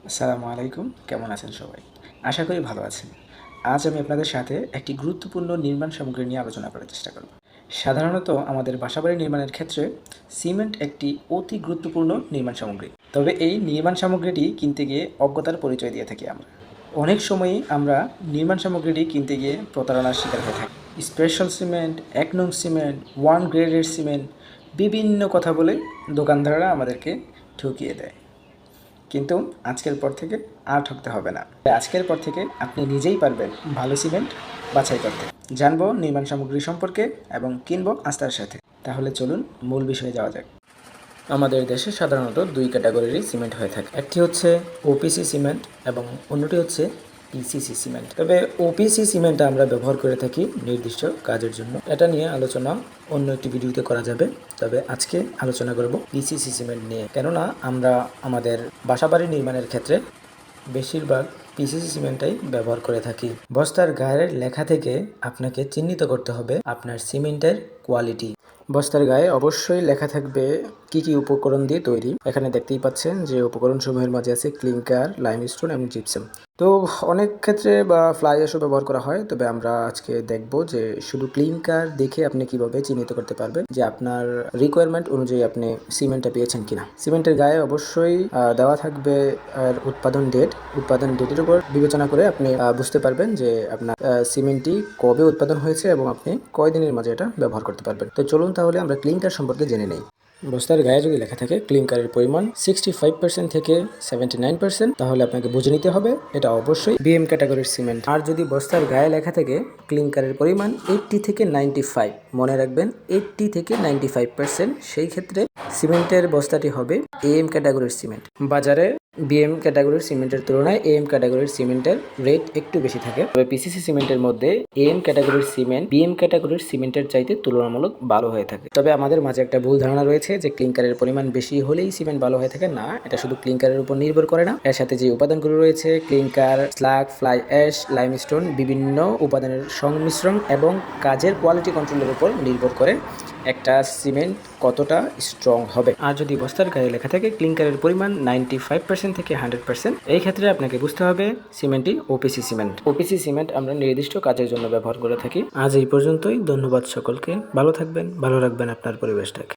আসসালামু আলাইকুম, কেমন আছেন সবাই? আশা করি ভালো আছেন। আজ আমি আপনাদের সাথে একটি গুরুত্বপূর্ণ নির্মাণ সামগ্রী নিয়ে আলোচনা করার চেষ্টা করব। সাধারণত আমাদের বাসাবাড়ি নির্মাণের ক্ষেত্রে সিমেন্ট একটি অতি গুরুত্বপূর্ণ নির্মাণ সামগ্রী। তবে এই নির্মাণ সামগ্রীটি কিনতে গিয়ে অজ্ঞতার পরিচয় দিয়ে থাকি আমরা। অনেক সময়ই আমরা নির্মাণ সামগ্রীটি কিনতে গিয়ে প্রতারণার শিকার হয়ে থাকি। স্পেশাল সিমেন্ট, ১ নং সিমেন্ট, 1 গ্রেডের সিমেন্ট, বিভিন্ন কথা বলে দোকানদাররা আমাদেরকে ঠকিয়ে দেয়। কিন্তু আজকের পর থেকে আর ঠকতে হবে না। আজকের পর থেকে আপনি নিজেই পারবেন ভালো সিমেন্ট বাছাই করতে। জানবো নির্মাণ সামগ্রী সম্পর্কে এবং কিনবো আস্থার সাথে। তাহলে চলুন মূল বিষয়ে যাওয়া যাক। আমাদের দেশে সাধারণত 2 ক্যাটাগরিরই সিমেন্ট হয়ে থাকে। একটি হচ্ছে ওপিসি সিমেন্ট এবং অন্যটি হচ্ছে পিসিসি সিমেন্ট। তবে ওপিসি সিমেন্ট আমরা ব্যবহার করে থাকি নির্দিষ্ট কাজের জন্য। এটা নিয়ে আলোচনা অন্য একটি ভিডিওতে করা যাবে। তবে আজকে আলোচনা করব পিসিসি সিমেন্ট নিয়ে, কেননা আমরা আমাদের বাসাবাড়ি নির্মাণের ক্ষেত্রে বেশিরভাগ পিসিসি সিমেন্টটাই ব্যবহার করে থাকি। বস্তার গায়ের লেখা থেকে আপনাকে চিহ্নিত করতে হবে আপনার সিমেন্টের কোয়ালিটি। বস্তার গায়ে অবশ্যই লেখা থাকবে কি কি উপকরণ দিয়ে তৈরি। এখানে দেখতেই পাচ্ছেন যে উপকরণসমূহের মাঝে আছে ক্লিংকার, লাইমস্টোন এবং জিপসাম। তো অনেক ক্ষেত্রে বা ফ্লাই অ্যাশও ব্যবহার করা হয়, তবে আমরা আজকে দেখব যে শুধু ক্লিংকার দেখে আপনি কিভাবে চিহ্নিত করতে পারবেন যে আপনার রিকোয়ারমেন্ট অনুযায়ী আপনি সিমেন্টটা পেয়েছেন কিনা। সিমেন্টের গায়ে অবশ্যই দেওয়া থাকবে উৎপাদন ডেটের উপর বিবেচনা করে আপনি বুঝতে পারবেন যে আপনার সিমেন্টটি কবে উৎপাদন হয়েছে এবং আপনি কয়দিনের মাঝে এটা ব্যবহার করতে পারবেন। তো চলুন তাহলে আমরা ক্লিংকার সম্পর্কে জেনে নেই। বস্তার গায়ে যদি লেখা থাকে ক্লিংকারের পরিমাণ 65% থেকে 79%, তাহলে আপনাকে বুঝে নিতে হবে এটা অবশ্যই বিএম ক্যাটাগরির সিমেন্ট। আর যদি বস্তার গায়ে লেখা থাকে ক্লিংকারের পরিমাণ 80 থেকে 95, মনে রাখবেন 80 থেকে 95%, সেই ক্ষেত্রে সিমেন্টের বস্তাটি হবে এএম ক্যাটাগরির সিমেন্ট। বাজারে বিএম ক্যাটাগরির সিমেন্টের তুলনায় এএম ক্যাটাগরির সিমেন্টের রেট একটু বেশি থাকে। তবে পিসিসি সিমেন্টের মধ্যে এএম ক্যাটাগরির সিমেন্ট বিএম ক্যাটাগরির সিমেন্টের চাইতে তুলনামূলক ভালো হয়ে থাকে। তবে আমাদের মাঝে একটা ভুল ধারণা রয়েছে যে ক্লিংকারের পরিমাণ বেশি হলেই সিমেন্ট ভালো হয়ে থাকে। না, এটা শুধু ক্লিংকারের উপর নির্ভর করে না, এর সাথে যে উপাদানগুলো রয়েছে clinker, slug, fly ash, limestone, বিভিন্ন উপাদানের সংমিশ্রণ এবং কাজের কোয়ালিটি কন্ট্রোলের উপর নির্ভর করে একটা সিমেন্ট কতটা স্ট্রং হবে। আর যদি বস্তার গায়ে লেখা থাকে ক্লিংকারের পরিমাণ 95% থেকে 100%, এই ক্ষেত্রে আপনাকে বুঝতে হবে সিমেন্টটি ওপিসি সিমেন্ট। ওপিসি সিমেন্ট আমরা নির্দিষ্ট কাজের জন্য ব্যবহার করে থাকি। আজ এই পর্যন্তই। ধন্যবাদ সকলকে। ভালো থাকবেন, ভালো রাখবেন আপনার পরিবেশটাকে।